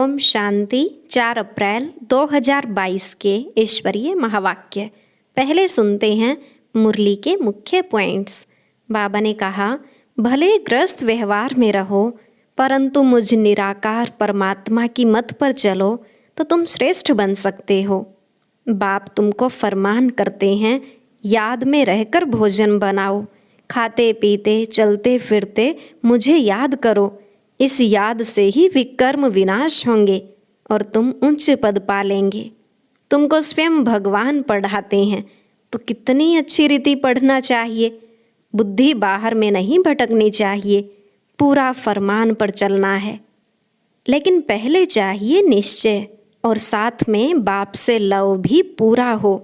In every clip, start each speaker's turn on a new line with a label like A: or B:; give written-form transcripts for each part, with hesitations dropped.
A: ओम शांति। 4 अप्रैल 2022 के ईश्वरीय महावाक्य। पहले सुनते हैं मुरली के मुख्य पॉइंट्स। बाबा ने कहा, भले ग्रस्त व्यवहार में रहो, परंतु मुझ निराकार परमात्मा की मत पर चलो तो तुम श्रेष्ठ बन सकते हो। बाप तुमको फरमान करते हैं, याद में रहकर भोजन बनाओ, खाते पीते चलते फिरते मुझे याद करो। इस याद से ही विकर्म विनाश होंगे और तुम उच्च पद पालेंगे। तुमको स्वयं भगवान पढ़ाते हैं तो कितनी अच्छी रीति पढ़ना चाहिए। बुद्धि बाहर में नहीं भटकनी चाहिए, पूरा फरमान पर चलना है। लेकिन पहले चाहिए निश्चय और साथ में बाप से लव भी पूरा हो।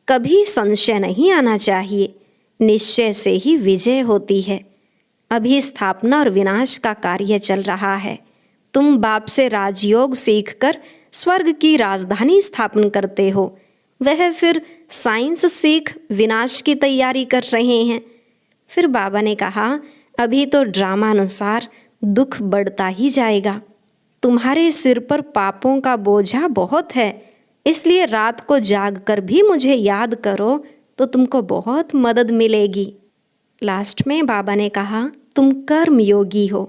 A: कभी संशय नहीं आना चाहिए, निश्चय से ही विजय होती है। अभी स्थापना और विनाश का कार्य चल रहा है। तुम बाप से राजयोग सीखकर स्वर्ग की राजधानी स्थापन करते हो, वह फिर साइंस सीख विनाश की तैयारी कर रहे हैं। फिर बाबा ने कहा, अभी तो ड्रामा अनुसार दुख बढ़ता ही जाएगा। तुम्हारे सिर पर पापों का बोझा बहुत है, इसलिए रात को जाग कर भी मुझे याद करो तो तुमको बहुत मदद मिलेगी। लास्ट में बाबा ने कहा, तुम कर्म योगी हो,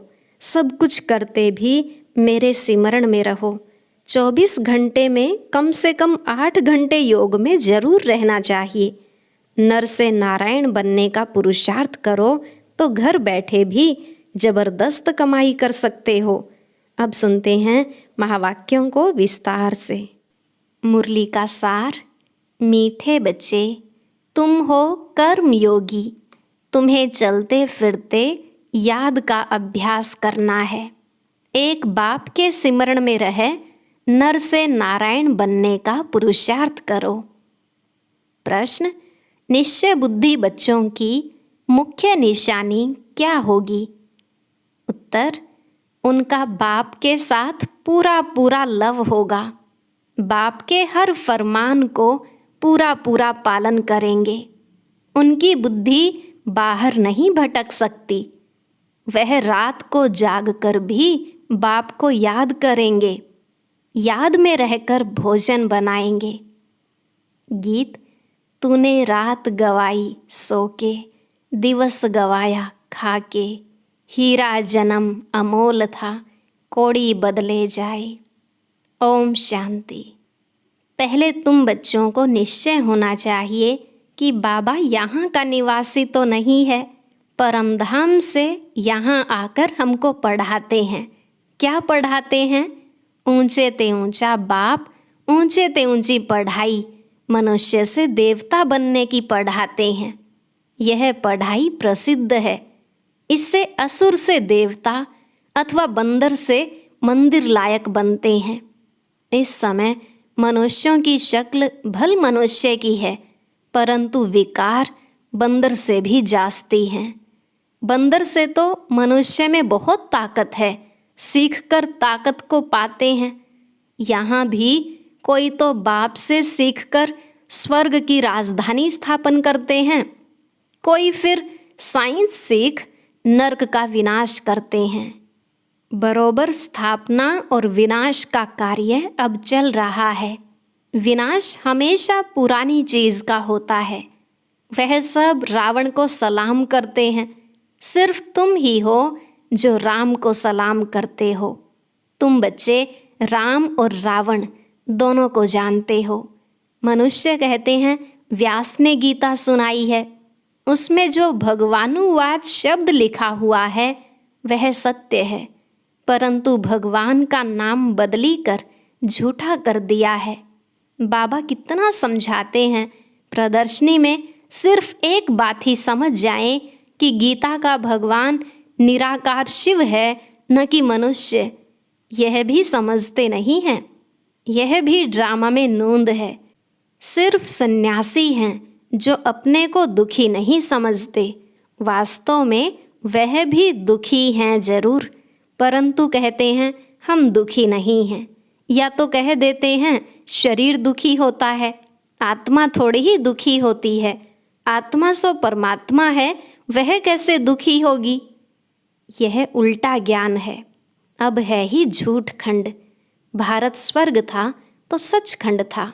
A: सब कुछ करते भी मेरे सिमरण में रहो। 24 घंटे में कम से कम 8 घंटे योग में जरूर रहना चाहिए। नर से नारायण बनने का पुरुषार्थ करो तो घर बैठे भी जबरदस्त कमाई कर सकते हो। अब सुनते हैं महावाक्यों को विस्तार से। मुरली का सार। मीठे बच्चे, तुम हो कर्म योगी। तुम्हें चलते फिरते याद का अभ्यास करना है। एक बाप के सिमरण में रहे नर से नारायण बनने का पुरुषार्थ करो। प्रश्न, निश्चय बुद्धि बच्चों की मुख्य निशानी क्या होगी? उत्तर, उनका बाप के साथ पूरा पूरा लव होगा। बाप के हर फरमान को पूरा पूरा पालन करेंगे। उनकी बुद्धि बाहर नहीं भटक सकती। वह रात को जाग कर भी बाप को याद करेंगे। याद में रहकर भोजन बनाएंगे। गीत। तूने रात गवाई सो के, दिवस गवाया खा के। हीरा जन्म अमोल था, कौड़ी बदले जाए। ओम शांति। पहले तुम बच्चों को निश्चय होना चाहिए कि बाबा यहाँ का निवासी तो नहीं है, परमधाम से यहाँ आकर हमको पढ़ाते हैं। क्या पढ़ाते हैं? ऊंचे ते ऊंचा बाप, ऊंचे ते ऊंची पढ़ाई, मनुष्य से देवता बनने की पढ़ाते हैं। यह पढ़ाई प्रसिद्ध है। इससे असुर से देवता अथवा बंदर से मंदिर लायक बनते हैं। इस समय मनुष्यों की शक्ल भल मनुष्य की है, परंतु विकार बंदर से भी जास्ती हैं। बंदर से तो मनुष्य में बहुत ताकत है, सीखकर ताकत को पाते हैं। यहाँ भी कोई तो बाप से सीखकर स्वर्ग की राजधानी स्थापन करते हैं, कोई फिर साइंस सीख नर्क का विनाश करते हैं। बरोबर स्थापना और विनाश का कार्य अब चल रहा है। विनाश हमेशा पुरानी चीज का होता है। वह सब रावण को सलाम करते हैं। सिर्फ तुम ही हो जो राम को सलाम करते हो। तुम बच्चे राम और रावण दोनों को जानते हो। मनुष्य कहते हैं व्यास ने गीता सुनाई है, उसमें जो भगवानुवाद शब्द लिखा हुआ है वह सत्य है, परंतु भगवान का नाम बदली कर झूठा कर दिया है। बाबा कितना समझाते हैं, प्रदर्शनी में सिर्फ एक बात ही समझ जाएं कि गीता का भगवान निराकार शिव है, न कि मनुष्य। यह भी समझते नहीं हैं। यह भी ड्रामा में नूंद है। सिर्फ सन्यासी हैं जो अपने को दुखी नहीं समझते। वास्तव में वह भी दुखी हैं जरूर, परंतु कहते हैं हम दुखी नहीं हैं। या तो कह देते हैं शरीर दुखी होता है, आत्मा थोड़ी ही दुखी होती है। आत्मा सो परमात्मा है, वह कैसे दुखी होगी? यह उल्टा ज्ञान है। अब है ही झूठ खंड। भारत स्वर्ग था तो सचखंड था।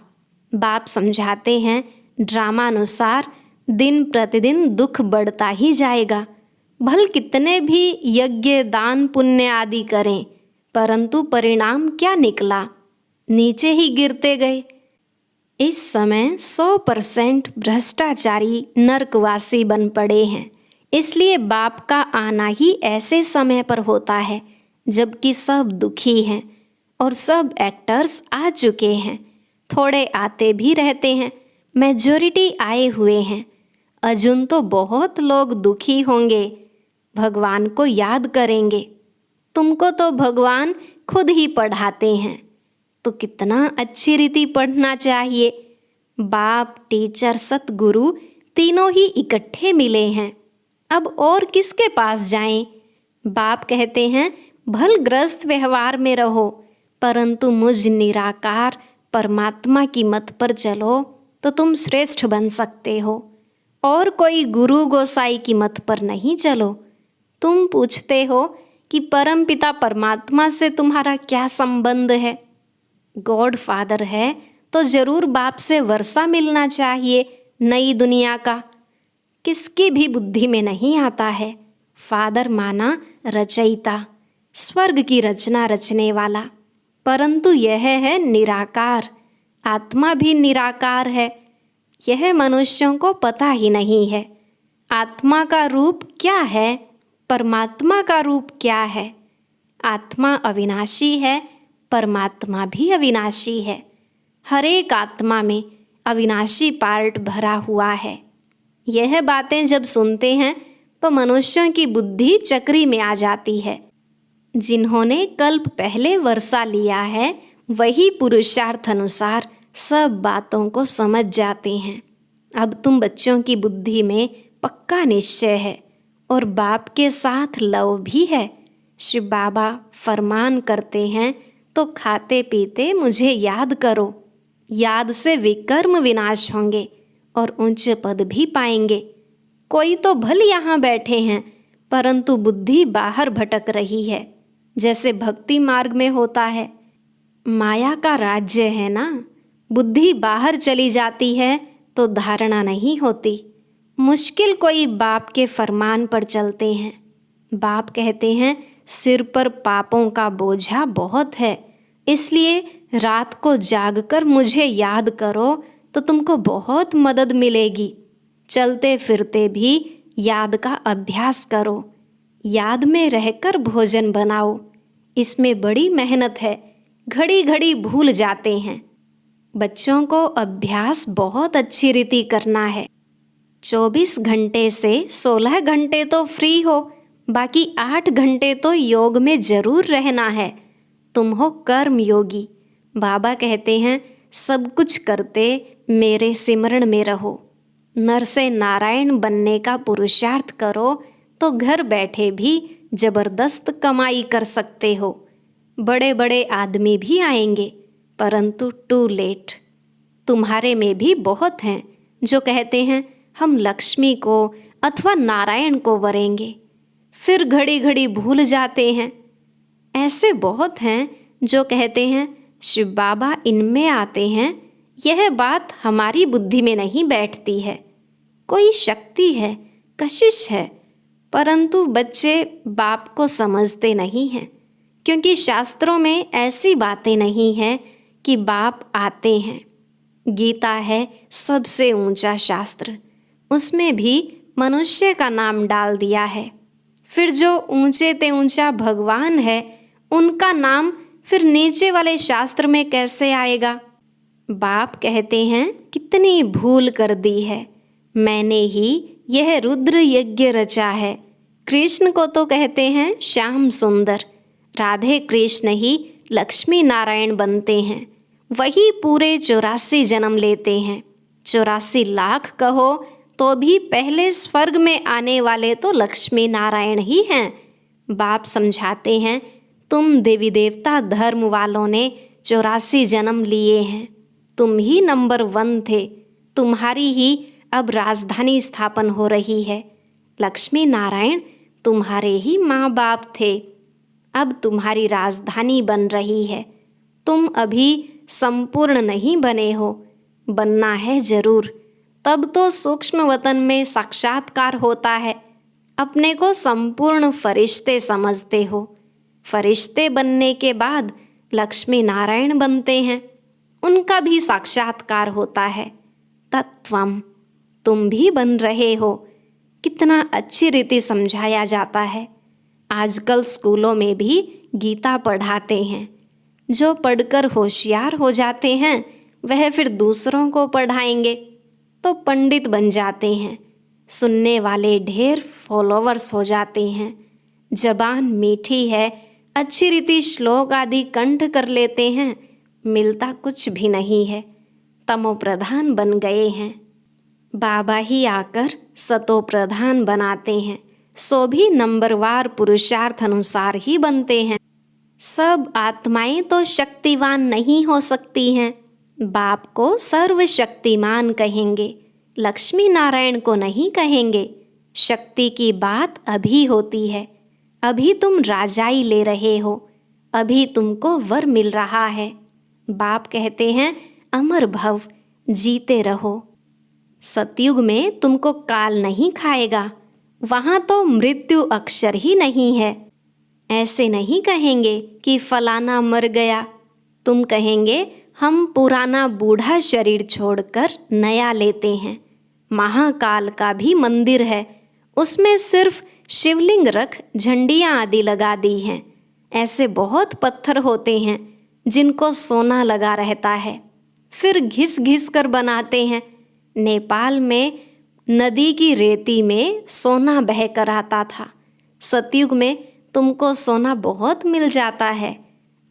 A: बाप समझाते हैं, ड्रामानुसार दिन प्रतिदिन दुख बढ़ता ही जाएगा। भल कितने भी यज्ञ दान पुण्य आदि करें, परंतु परिणाम क्या निकला? नीचे ही गिरते गए। इस समय 100% भ्रष्टाचारी नरकवासी बन पड़े हैं। इसलिए बाप का आना ही ऐसे समय पर होता है जबकि सब दुखी हैं और सब एक्टर्स आ चुके हैं। थोड़े आते भी रहते हैं, मेजॉरिटी आए हुए हैं। अजुन तो बहुत लोग दुखी होंगे, भगवान को याद करेंगे। तुमको तो भगवान खुद ही पढ़ाते हैं, तो कितना अच्छी रीति पढ़ना चाहिए। बाप, टीचर, सतगुरु तीनों ही इकट्ठे मिले हैं, अब और किसके पास जाएं? बाप कहते हैं, भल ग्रस्त व्यवहार में रहो, परंतु मुझ निराकार परमात्मा की मत पर चलो तो तुम श्रेष्ठ बन सकते हो। और कोई गुरु गोसाई की मत पर नहीं चलो। तुम पूछते हो कि परमपिता परमात्मा से तुम्हारा क्या संबंध है? गॉड फादर है तो जरूर बाप से वर्षा मिलना चाहिए नई दुनिया का। किसकी भी बुद्धि में नहीं आता है। फादर माना रचयिता, स्वर्ग की रचना रचने वाला, परंतु यह है निराकार। आत्मा भी निराकार है, यह मनुष्यों को पता ही नहीं है। आत्मा का रूप क्या है, परमात्मा का रूप क्या है? आत्मा अविनाशी है, परमात्मा भी अविनाशी है। हर एक आत्मा में अविनाशी पार्ट भरा हुआ है। यह बातें जब सुनते हैं तो मनुष्यों की बुद्धि चक्री में आ जाती है। जिन्होंने कल्प पहले वर्षा लिया है वही पुरुषार्थ अनुसार सब बातों को समझ जाते हैं। अब तुम बच्चों की बुद्धि में पक्का निश्चय है और बाप के साथ लव भी है। शिव बाबा फरमान करते हैं, तो खाते पीते मुझे याद करो। याद से विकर्म विनाश होंगे और उच्च पद भी पाएंगे। कोई तो भल यहाँ बैठे हैं, परंतु बुद्धि बाहर भटक रही है, जैसे भक्ति मार्ग में होता है। माया का राज्य है ना, बुद्धि बाहर चली जाती है तो धारणा नहीं होती। मुश्किल कोई बाप के फरमान पर चलते हैं। बाप कहते हैं, सिर पर पापों का बोझा बहुत है, इसलिए रात को जागकर मुझे याद करो तो तुमको बहुत मदद मिलेगी। चलते फिरते भी याद का अभ्यास करो। याद में रहकर भोजन बनाओ, इसमें बड़ी मेहनत है, घड़ी घड़ी भूल जाते हैं। बच्चों को अभ्यास बहुत अच्छी रीति करना है। 24 घंटे से 16 घंटे तो फ्री हो, बाकी 8 घंटे तो योग में जरूर रहना है। तुम हो कर्म योगी। बाबा कहते हैं, सब कुछ करते मेरे सिमरण में रहो। नर से नारायण बनने का पुरुषार्थ करो तो घर बैठे भी जबरदस्त कमाई कर सकते हो। बड़े बड़े आदमी भी आएंगे, परंतु टू लेट। तुम्हारे में भी बहुत हैं जो कहते हैं हम लक्ष्मी को अथवा नारायण को वरेंगे, फिर घड़ी घड़ी भूल जाते हैं। ऐसे बहुत हैं जो कहते हैं शिव बाबा इनमें आते हैं। यह बात हमारी बुद्धि में नहीं बैठती है। कोई शक्ति है, कशिश है, परंतु बच्चे बाप को समझते नहीं हैं, क्योंकि शास्त्रों में ऐसी बातें नहीं हैं कि बाप आते हैं। गीता है सबसे ऊंचा शास्त्र, उसमें भी मनुष्य का नाम डाल दिया है। फिर जो ऊंचे ते ऊंचा भगवान है, उनका नाम फिर नीचे वाले शास्त्र में कैसे आएगा? बाप कहते हैं, कितनी भूल कर दी है, मैंने ही यह रुद्र यज्ञ रचा है। कृष्ण को तो कहते हैं श्याम सुंदर, राधे कृष्ण ही लक्ष्मी नारायण बनते हैं। वही पूरे 84 जन्म लेते हैं। 84 लाख कहो तो भी पहले स्वर्ग में आने वाले तो लक्ष्मी नारायण ही हैं। बाप समझाते हैं, तुम देवी देवता धर्म वालों ने 84 जन्म लिए हैं, तुम ही नंबर 1 थे। तुम्हारी ही अब राजधानी स्थापन हो रही है। लक्ष्मी नारायण तुम्हारे ही माँ बाप थे, अब तुम्हारी राजधानी बन रही है। तुम अभी संपूर्ण नहीं बने हो, बनना है जरूर। तब तो सूक्ष्म वतन में साक्षात्कार होता है। अपने को संपूर्ण फरिश्ते समझते हो। फरिश्ते बनने के बाद लक्ष्मी नारायण बनते हैं, उनका भी साक्षात्कार होता है। तत्वम, तुम भी बन रहे हो। कितना अच्छी रीति समझाया जाता है। आजकल स्कूलों में भी गीता पढ़ाते हैं। जो पढ़कर होशियार हो जाते हैं वह फिर दूसरों को पढ़ाएंगे तो पंडित बन जाते हैं। सुनने वाले ढेर फॉलोवर्स हो जाते हैं। जबान मीठी है, अच्छी रीति श्लोक आदि कंठ कर लेते हैं, मिलता कुछ भी नहीं है। तमो प्रधान बन गए हैं। बाबा ही आकर सतो प्रधान बनाते हैं। सो भी नंबरवार पुरुषार्थ अनुसार ही बनते हैं। सब आत्माएं तो शक्तिवान नहीं हो सकती हैं। बाप को सर्वशक्तिमान कहेंगे, लक्ष्मी नारायण को नहीं कहेंगे। शक्ति की बात अभी होती है। अभी तुम राजाई ले रहे हो, अभी तुमको वर मिल रहा है। बाप कहते हैं अमर भव, जीते रहो। सतयुग में तुमको काल नहीं खाएगा, वहाँ तो मृत्यु अक्षर ही नहीं है। ऐसे नहीं कहेंगे कि फलाना मर गया, तुम कहेंगे हम पुराना बूढ़ा शरीर छोड़कर नया लेते हैं। महाकाल का भी मंदिर है, उसमें सिर्फ शिवलिंग रख झंडियाँ आदि लगा दी हैं। ऐसे बहुत पत्थर होते हैं जिनको सोना लगा रहता है, फिर घिस घिस कर बनाते हैं। नेपाल में नदी की रेती में सोना बह कर आता था। सतयुग में तुमको सोना बहुत मिल जाता है।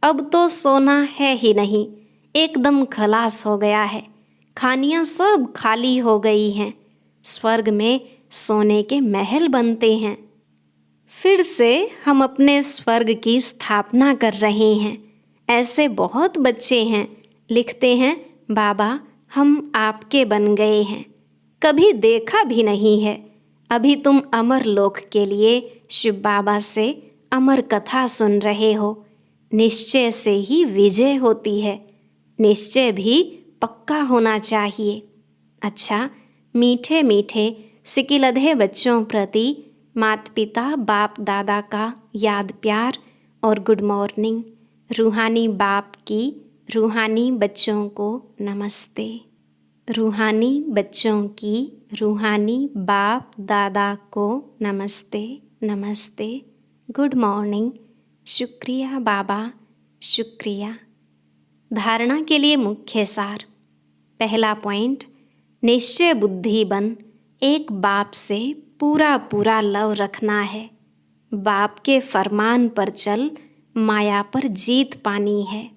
A: अब तो सोना है ही नहीं, एकदम खलास हो गया है। खानियाँ सब खाली हो गई हैं। स्वर्ग में सोने के महल बनते हैं। फिर से हम अपने स्वर्ग की स्थापना कर रहे हैं। ऐसे बहुत बच्चे हैं, लिखते हैं बाबा हम आपके बन गए हैं, कभी देखा भी नहीं है। अभी तुम अमर लोक के लिए शिव बाबा से अमर कथा सुन रहे हो। निश्चय से ही विजय होती है। निश्चय भी पक्का होना चाहिए। अच्छा, मीठे मीठे सिकिलधे बच्चों प्रति माता पिता बाप दादा का याद प्यार और गुड मॉर्निंग। रूहानी बाप की रूहानी बच्चों को नमस्ते। रूहानी बच्चों की रूहानी बाप दादा को नमस्ते नमस्ते, गुड मॉर्निंग। शुक्रिया बाबा, शुक्रिया। धारणा के लिए मुख्य सार। पहला पॉइंट, निश्चय बुद्धि बन एक बाप से पूरा पूरा लव रखना है। बाप के फरमान पर चल, माया पर जीत पानी है।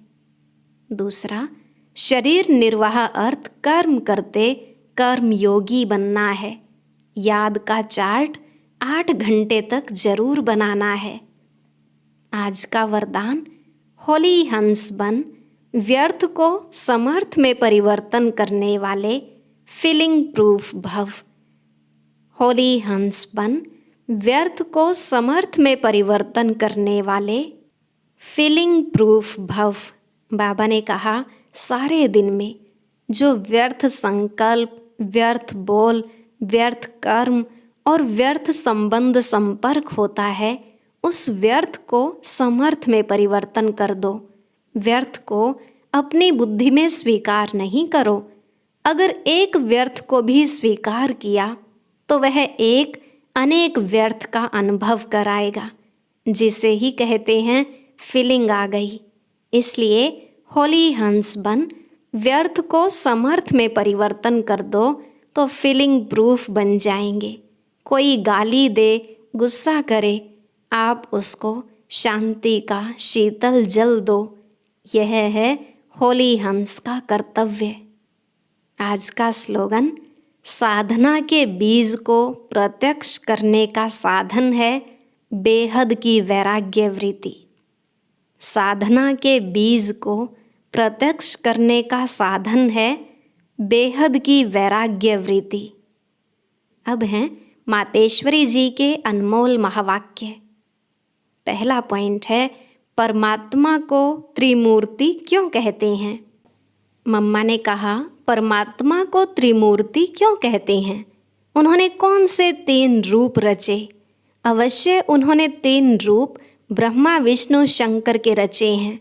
A: दूसरा, शरीर निर्वाह अर्थ कर्म करते कर्म योगी बनना है। याद का चार्ट 8 घंटे तक जरूर बनाना है। आज का वरदान, होली हंस बन व्यर्थ को समर्थ में परिवर्तन करने वाले फीलिंग प्रूफ भव। होली हंस बन व्यर्थ को समर्थ में परिवर्तन करने वाले फीलिंग प्रूफ भव। बाबा ने कहा सारे दिन में जो व्यर्थ संकल्प, व्यर्थ बोल, व्यर्थ कर्म और व्यर्थ संबंध संपर्क होता है, उस व्यर्थ को समर्थ में परिवर्तन कर दो। व्यर्थ को अपनी बुद्धि में स्वीकार नहीं करो। अगर एक व्यर्थ को भी स्वीकार किया तो वह एक अनेक व्यर्थ का अनुभव कराएगा, जिसे ही कहते हैं फीलिंग आ गई। इसलिए होली हंस बन व्यर्थ को समर्थ में परिवर्तन कर दो तो फीलिंग प्रूफ बन जाएंगे। कोई गाली दे, गुस्सा करे, आप उसको शांति का शीतल जल दो। यह है होली हंस का कर्तव्य। आज का स्लोगन, साधना के बीज को प्रत्यक्ष करने का साधन है बेहद की वैराग्य वृत्ति। साधना के बीज को प्रत्यक्ष करने का साधन है बेहद की वैराग्य वृत्ति। अब हैं मातेश्वरी जी के अनमोल महावाक्य। पहला पॉइंट है, परमात्मा को त्रिमूर्ति क्यों कहते हैं? मम्मा ने कहा, परमात्मा को त्रिमूर्ति क्यों कहते हैं? उन्होंने कौन से 3 रूप रचे? अवश्य उन्होंने 3 रूप ब्रह्मा विष्णु शंकर के रचे हैं।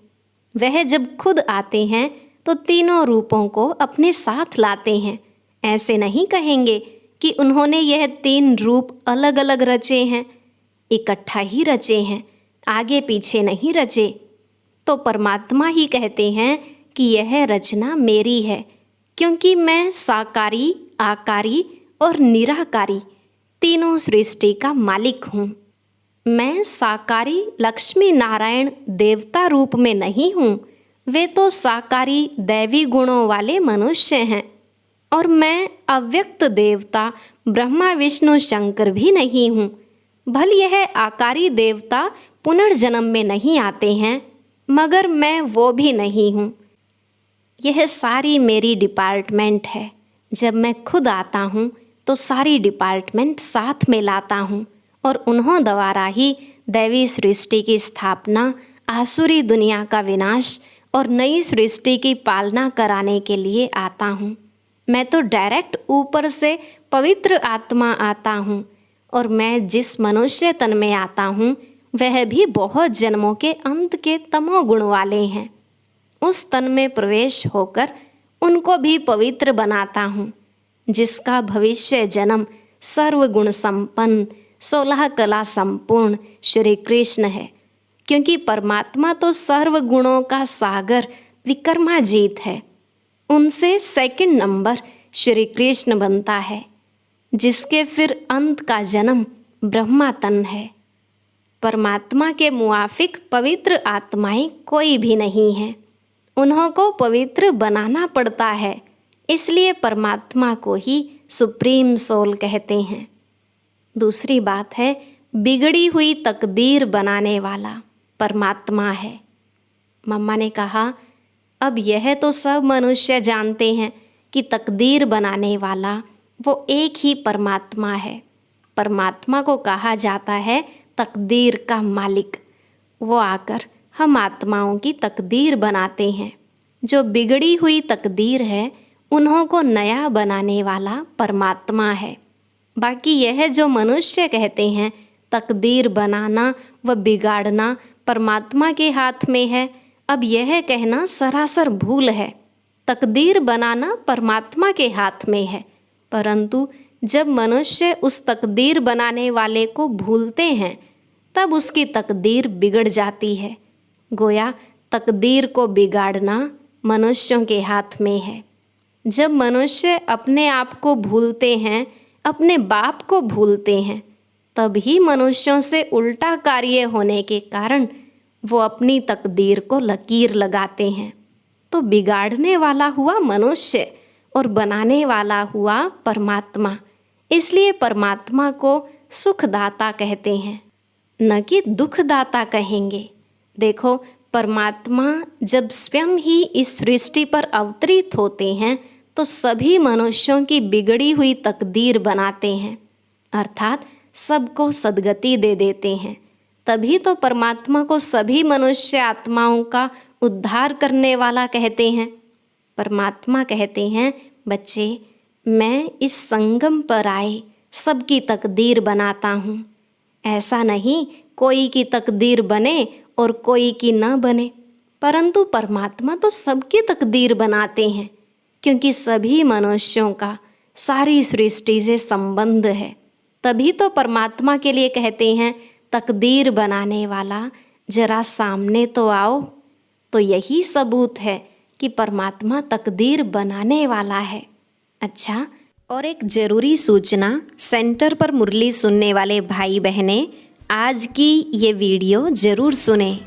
A: वह जब खुद आते हैं तो तीनों रूपों को अपने साथ लाते हैं। ऐसे नहीं कहेंगे कि उन्होंने यह 3 रूप अलग अलग रचे हैं, इकट्ठा ही रचे हैं, आगे पीछे नहीं रचे। तो परमात्मा ही कहते हैं कि यह रचना मेरी है, क्योंकि मैं साकारी, आकारी और निराकारी तीनों सृष्टि का मालिक हूँ। मैं साकारी लक्ष्मी नारायण देवता रूप में नहीं हूँ, वे तो साकारी दैवी गुणों वाले मनुष्य हैं। और मैं अव्यक्त देवता ब्रह्मा विष्णु शंकर भी नहीं हूँ। भले यह आकारी देवता पुनर्जन्म में नहीं आते हैं, मगर मैं वो भी नहीं हूँ। यह सारी मेरी डिपार्टमेंट है। जब मैं खुद आता हूँ तो सारी डिपार्टमेंट साथ में लाता हूँ और उन्हों द्वारा ही दैवी सृष्टि की स्थापना, आसुरी दुनिया का विनाश और नई सृष्टि की पालना कराने के लिए आता हूँ। मैं तो डायरेक्ट ऊपर से पवित्र आत्मा आता हूँ और मैं जिस मनुष्य तन में आता हूँ वह भी बहुत जन्मों के अंत के तमोगुण वाले हैं। उस तन में प्रवेश होकर उनको भी पवित्र बनाता हूँ, जिसका भविष्य जन्म सर्वगुण संपन्न 16 कला संपूर्ण श्री कृष्ण है। क्योंकि परमात्मा तो सर्वगुणों का सागर विक्रमाजीत है। उनसे सेकंड नंबर श्री कृष्ण बनता है, जिसके फिर अंत का जन्म ब्रह्मा तन है। परमात्मा के मुआफिक पवित्र आत्माएं कोई भी नहीं है। उन्हों को पवित्र बनाना पड़ता है, इसलिए परमात्मा को ही सुप्रीम सोल कहते हैं। दूसरी बात है, बिगड़ी हुई तकदीर बनाने वाला परमात्मा है। मम्मा ने कहा, अब यह तो सब मनुष्य जानते हैं कि तकदीर बनाने वाला वो एक ही परमात्मा है। परमात्मा को कहा जाता है तकदीर का मालिक। वो आकर हम आत्माओं की तकदीर बनाते हैं। जो बिगड़ी हुई तकदीर है उन्हों को नया बनाने वाला परमात्मा है। बाकी यह जो मनुष्य कहते हैं तकदीर बनाना व बिगाड़ना परमात्मा के हाथ में है, अब यह कहना सरासर भूल है। तकदीर बनाना परमात्मा के हाथ में है, परंतु जब मनुष्य उस तकदीर बनाने वाले को भूलते हैं तब उसकी तकदीर बिगड़ जाती है। गोया तकदीर को बिगाड़ना मनुष्यों के हाथ में है। जब मनुष्य अपने आप को भूलते हैं, अपने बाप को भूलते हैं, तब ही मनुष्यों से उल्टा कार्य होने के कारण वो अपनी तकदीर को लकीर लगाते हैं। तो बिगाड़ने वाला हुआ मनुष्य और बनाने वाला हुआ परमात्मा। इसलिए परमात्मा को सुखदाता कहते हैं, न कि दुखदाता कहेंगे। देखो, परमात्मा जब स्वयं ही इस सृष्टि पर अवतरित होते हैं तो सभी मनुष्यों की बिगड़ी हुई तकदीर बनाते हैं, अर्थात सबको सद्गति दे देते हैं। तभी तो परमात्मा को सभी मनुष्य आत्माओं का उद्धार करने वाला कहते हैं। परमात्मा कहते हैं, बच्चे, मैं इस संगम पर आए सबकी तकदीर बनाता हूँ। ऐसा नहीं कोई की तकदीर बने और कोई की न बने, परंतु परमात्मा तो सबकी तकदीर बनाते हैं, क्योंकि सभी मनुष्यों का सारी सृष्टि से संबंध है। तभी तो परमात्मा के लिए कहते हैं, तकदीर बनाने वाला जरा सामने तो आओ। तो यही सबूत है कि परमात्मा तकदीर बनाने वाला है। अच्छा, और एक ज़रूरी सूचना, सेंटर पर मुरली सुनने वाले भाई बहनें, आज की ये वीडियो ज़रूर सुनें।